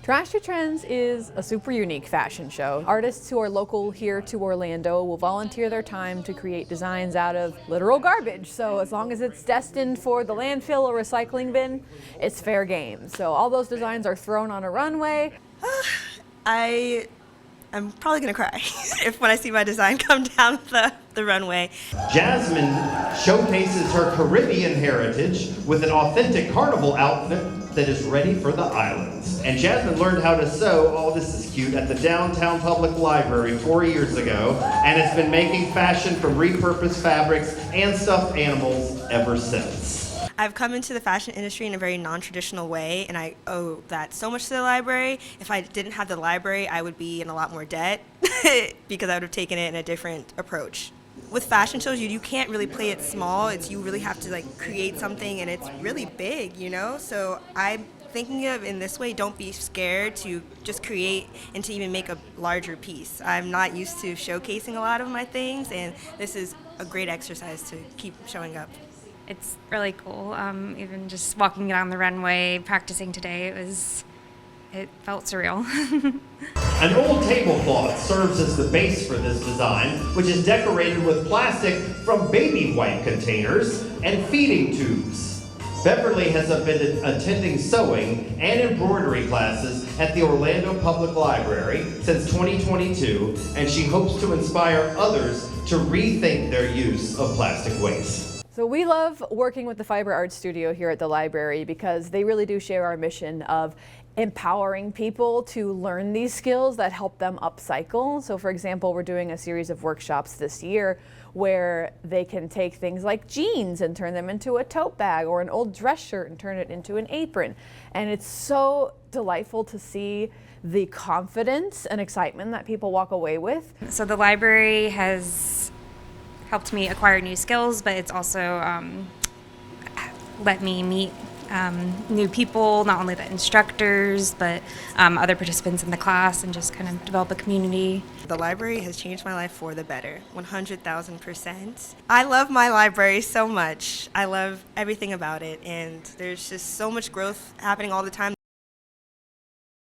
Trash to Trends is a super unique fashion show. Artists who are local here to Orlando will volunteer their time to create designs out of literal garbage. So as long as it's destined for the landfill or recycling bin, it's fair game. So all those designs are thrown on a runway. I'm probably gonna cry when I see my design come down the runway. Jasmine showcases her Caribbean heritage with an authentic carnival outfit that is ready for the islands. And Jasmine learned how to sew, oh this is cute, at the downtown public library 4 years ago, and has been making fashion from repurposed fabrics and stuffed animals ever since. I've come into the fashion industry in a very non-traditional way, and I owe that so much to the library. If I didn't have the library, I would be in a lot more debt because I would have taken it in a different approach. With fashion shows, you can't really play it small. You really have to create something, and it's really big, you know? So I'm thinking of in this way, don't be scared to just create and to even make a larger piece. I'm not used to showcasing a lot of my things, and this is a great exercise to keep showing up. It's really cool. Even just walking down the runway, practicing today, it felt surreal. An old tablecloth serves as the base for this design, which is decorated with plastic from baby wipe containers and feeding tubes. Beverly has been attending sewing and embroidery classes at the Orlando Public Library since 2022, and she hopes to inspire others to rethink their use of plastic waste. So we love working with the Fiber Arts Studio here at the library because they really do share our mission of empowering people to learn these skills that help them upcycle. So for example, we're doing a series of workshops this year where they can take things like jeans and turn them into a tote bag, or an old dress shirt and turn it into an apron. And it's so delightful to see the confidence and excitement that people walk away with. So the library has helped me acquire new skills, but it's also let me meet new people, not only the instructors, but other participants in the class, and just kind of develop a community. The library has changed my life for the better, 100,000%. I love my library so much. I love everything about it, and there's just so much growth happening all the time.